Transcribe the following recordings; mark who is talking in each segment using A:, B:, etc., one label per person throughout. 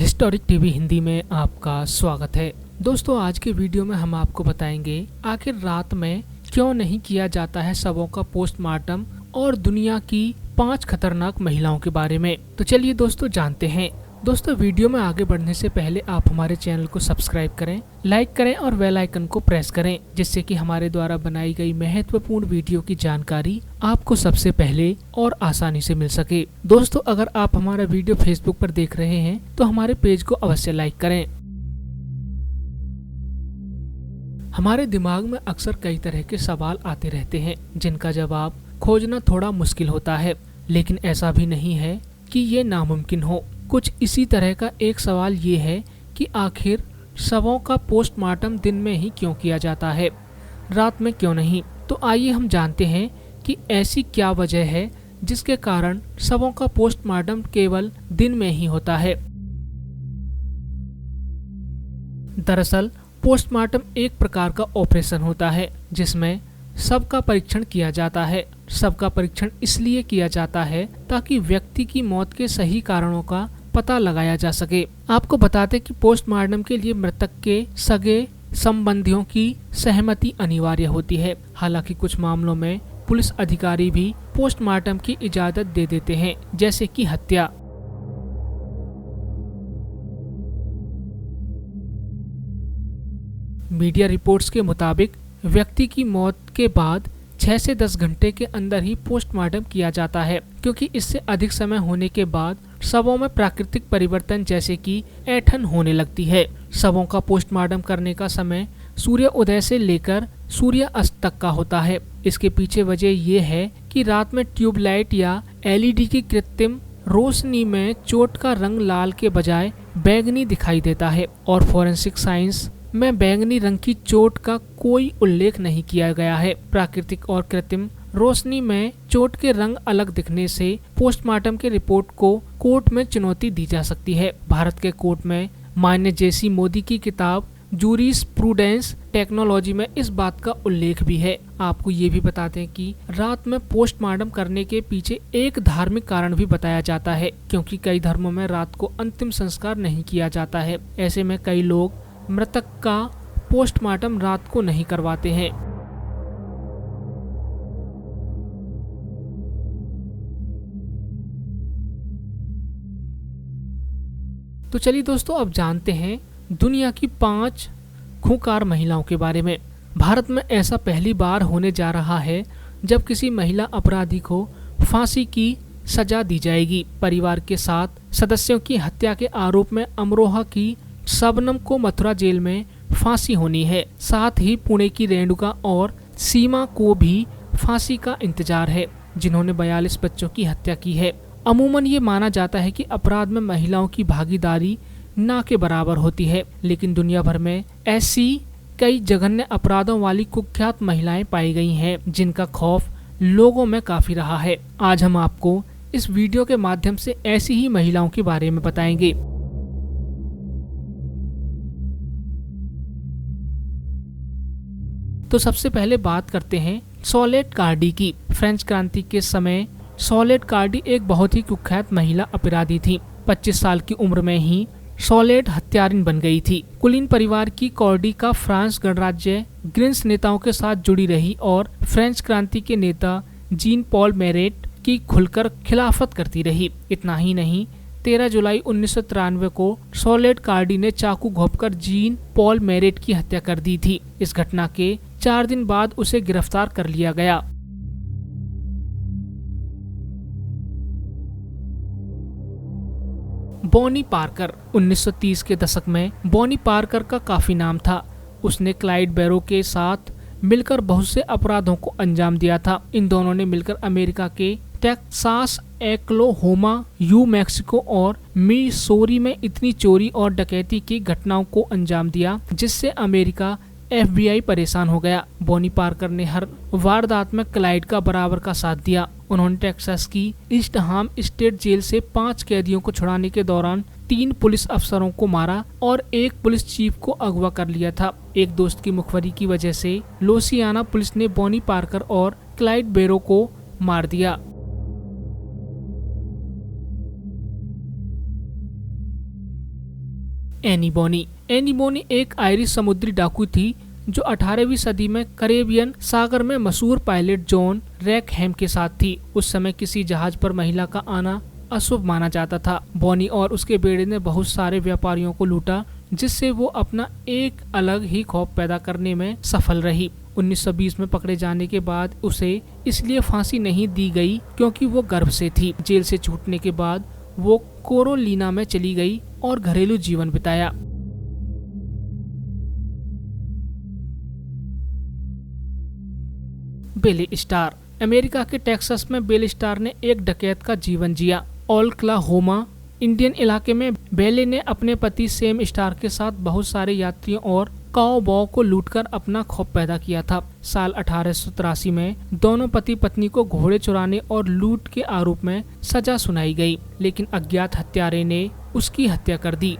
A: Historic TV Hindi में आपका स्वागत है। दोस्तों, आज के वीडियो में हम आपको बताएंगे आखिर रात में क्यों नहीं किया जाता है शवों का पोस्टमार्टम और दुनिया की 5 खतरनाक महिलाओं के बारे में। तो चलिए दोस्तों जानते हैं। दोस्तों, वीडियो में आगे बढ़ने से पहले आप हमारे चैनल को सब्सक्राइब करें, लाइक करें और बेल आइकन को प्रेस करें, जिससे कि हमारे द्वारा बनाई गई महत्वपूर्ण वीडियो की जानकारी आपको सबसे पहले और आसानी से मिल सके। दोस्तों, अगर आप हमारा वीडियो फेसबुक पर देख रहे हैं तो हमारे पेज को अवश्य लाइक करें। हमारे दिमाग में अक्सर कई तरह के सवाल आते रहते हैं जिनका जवाब खोजना थोड़ा मुश्किल होता है, लेकिन ऐसा भी नहीं है कि ये नामुमकिन हो। कुछ इसी तरह का एक सवाल ये है कि आखिर शवों का पोस्टमार्टम दिन में ही क्यों किया जाता है, रात में क्यों नहीं। तो आइए हम जानते हैं कि ऐसी क्या वजह है जिसके कारण शवों का पोस्टमार्टम केवल दिन में ही होता है। दरअसल पोस्टमार्टम एक प्रकार का ऑपरेशन होता है जिसमें शव का परीक्षण किया जाता है। शव का परीक्षण इसलिए किया जाता है ताकि व्यक्ति की मौत के सही कारणों का पता लगाया जा सके। आपको बताते कि पोस्टमार्टम के लिए मृतक के सगे संबंधियों की सहमति अनिवार्य होती है। हालांकि कुछ मामलों में पुलिस अधिकारी भी पोस्टमार्टम की इजाजत दे देते हैं, जैसे कि हत्या। मीडिया रिपोर्ट्स के मुताबिक व्यक्ति की मौत के बाद 6 से 10 घंटे के अंदर ही पोस्टमार्टम किया जाता है, क्योंकि इससे अधिक समय होने के बाद शवों में प्राकृतिक परिवर्तन जैसे कि ऐंठन होने लगती है। शवों का पोस्टमार्टम करने का समय सूर्य उदय से लेकर सूर्य अस्त तक का होता है। इसके पीछे वजह ये है कि रात में ट्यूबलाइट या एलईडी की कृत्रिम रोशनी में चोट का रंग लाल के बजाय बैंगनी दिखाई देता है और फॉरेंसिक साइंस में बैंगनी रंग की चोट का कोई उल्लेख नहीं किया गया है। प्राकृतिक और कृत्रिम रोशनी में चोट के रंग अलग दिखने से पोस्टमार्टम के रिपोर्ट को कोर्ट में चुनौती दी जा सकती है। भारत के कोर्ट में मान्य जेसी मोदी की किताब जूरिस्प्रूडेंस टेक्नोलॉजी में इस बात का उल्लेख भी है। आपको ये भी बताते हैं कि रात में पोस्टमार्टम करने के पीछे एक धार्मिक कारण भी बताया जाता है, क्योंकि कई धर्मों में रात को अंतिम संस्कार नहीं किया जाता है। ऐसे में कई लोग मृतक का पोस्टमार्टम रात को नहीं करवाते हैं। तो चलिए दोस्तों, अब जानते हैं दुनिया की 5 खूंखार महिलाओं के बारे में। भारत में ऐसा पहली बार होने जा रहा है जब किसी महिला अपराधी को फांसी की सजा दी जाएगी। परिवार के 7 सदस्यों की हत्या के आरोप में अमरोहा की शबनम को मथुरा जेल में फांसी होनी है। साथ ही पुणे की रेणुका और सीमा को भी फांसी का इंतजार है, जिन्होंने 42 बच्चों की हत्या की है। अमूमन ये माना जाता है कि अपराध में महिलाओं की भागीदारी ना के बराबर होती है, लेकिन दुनिया भर में ऐसी कई जघन्य अपराधों वाली कुख्यात महिलाएं पाई गई हैं, जिनका खौफ लोगों में काफी रहा है। आज हम आपको इस वीडियो के माध्यम से ऐसी ही महिलाओं के बारे में बताएंगे। तो सबसे पहले बात करते हैं सोलेट कार्डी की। फ्रेंच क्रांति के समय सोलेट कार्डी एक बहुत ही कुख्यात महिला अपराधी थी। 25 साल की उम्र में ही सोलेट हत्यारिन बन गई थी। कुलीन परिवार की कॉर्डी का फ्रांस गणराज्य ग्रिन्स नेताओं के साथ जुड़ी रही और फ्रेंच क्रांति के नेता जीन पॉल मेरेट की खुलकर खिलाफत करती रही। इतना ही नहीं, 13 जुलाई 1993 को सोलेट कार्डी ने चाकू घोंपकर जीन पॉल मेरेट की हत्या कर दी थी। इस घटना के 4 दिन बाद उसे गिरफ्तार कर लिया गया। Bonnie Parker. 1930 के दशक में बॉनी पार्कर का काफी नाम था। उसने क्लाइड बैरो के साथ मिलकर बहुत से अपराधों को अंजाम दिया था। इन दोनों ने मिलकर अमेरिका के टेक्सास, ओक्लाहोमा, न्यू मैक्सिको और मिसौरी में इतनी चोरी और डकैती की घटनाओं को अंजाम दिया जिससे अमेरिका FBI परेशान हो गया। बॉनी पार्कर ने हर वारदात में क्लाइड का बराबर का साथ दिया। उन्होंने टेक्सास की ईस्टहाम स्टेट जेल से 5 कैदियों को छुड़ाने के दौरान 3 पुलिस अफसरों को मारा और 1 पुलिस चीफ को अगवा कर लिया था। एक दोस्त की मुखबरी की वजह से लुइसियाना पुलिस ने बॉनी पार्कर और क्लाइड बैरो को मार दिया। एनी बोनी। एनी बोनी एक आयरिश समुद्री डाकू थी जो 18वीं सदी में कैरेबियन सागर में मशहूर पायलट जॉन रैकहैम के साथ थी। उस समय किसी जहाज पर महिला का आना अशुभ माना जाता था। बोनी और उसके बेड़े ने बहुत सारे व्यापारियों को लूटा, जिससे वो अपना एक अलग ही खौफ पैदा करने में सफल रही। 1920 में पकड़े जाने के बाद उसे इसलिए फांसी नहीं दी गई क्योंकि वो गर्भ से थी। जेल से छूटने के बाद वो कोरोलिना में चली गई और घरेलू जीवन बिताया। बेली स्टार। अमेरिका के टेक्सास में बेली स्टार ने एक डकैत का जीवन जिया। ओक्लाहोमा इंडियन इलाके में बेले ने अपने पति सेम स्टार के साथ बहुत सारे यात्रियों और काउबॉय को लूटकर अपना खौफ पैदा किया था। साल 1883 में दोनों पति पत्नी को घोड़े चुराने और लूट के आरोप में सजा सुनाई गई, लेकिन अज्ञात हत्यारे ने उसकी हत्या कर दी।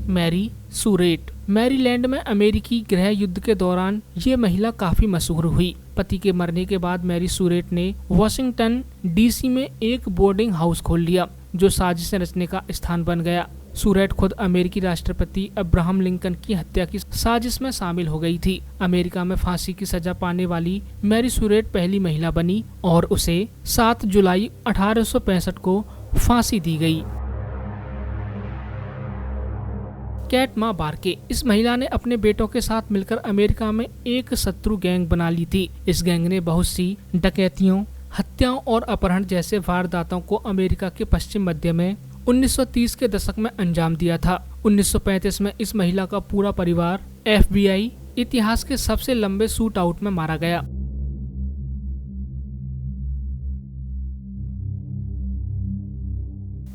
A: मैरी सूरेट। मैरीलैंड में अमेरिकी गृह युद्ध के दौरान ये महिला काफी मशहूर हुई। पति के मरने के बाद मैरी सूरेट ने वाशिंगटन डीसी में एक बोर्डिंग हाउस खोल लिया, जो साजिशें रचने का स्थान बन गया। सूरेट खुद अमेरिकी राष्ट्रपति अब्राहम लिंकन की हत्या की साजिश में शामिल हो गई थी। अमेरिका में फांसी की सजा पाने वाली मैरी सूरेट पहली महिला बनी और उसे 7 जुलाई 1865 को फांसी दी गई। कैट मा बार्के। इस महिला ने अपने बेटों के साथ मिलकर अमेरिका में एक शत्रु गैंग बना ली थी। इस गैंग ने बहुत सी डकैतियों, हत्याओं और अपहरण जैसे वारदातों को अमेरिका के पश्चिम मध्य में 1930 के दशक में अंजाम दिया था। 1935 में इस महिला का पूरा परिवार FBI इतिहास के सबसे लंबे शूट आउट में मारा गया।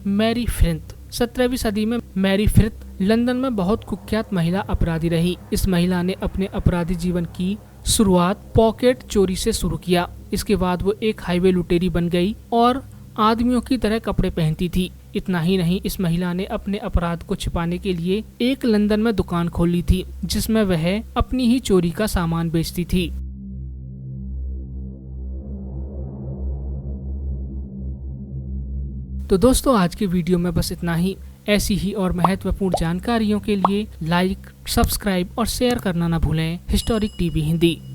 A: मैरी फ्रिंथ। 17वीं सदी में मैरी फ्रिंथ लंदन में बहुत कुख्यात महिला अपराधी रही। इस महिला ने अपने अपराधी जीवन की शुरुआत पॉकेट चोरी से शुरू किया। इसके बाद वो एक हाईवे लुटेरी बन गई और आदमियों की तरह कपड़े पहनती थी। इतना ही नहीं, इस महिला ने अपने अपराध को छिपाने के लिए एक लंदन में दुकान खोली थी, जिसमें वह अपनी ही चोरी का सामान बेचती थी। तो दोस्तों, आज के वीडियो में बस इतना ही। ऐसी ही और महत्वपूर्ण जानकारियों के लिए लाइक, सब्सक्राइब और शेयर करना न भूलें हिस्टोरिक टीवी हिंदी।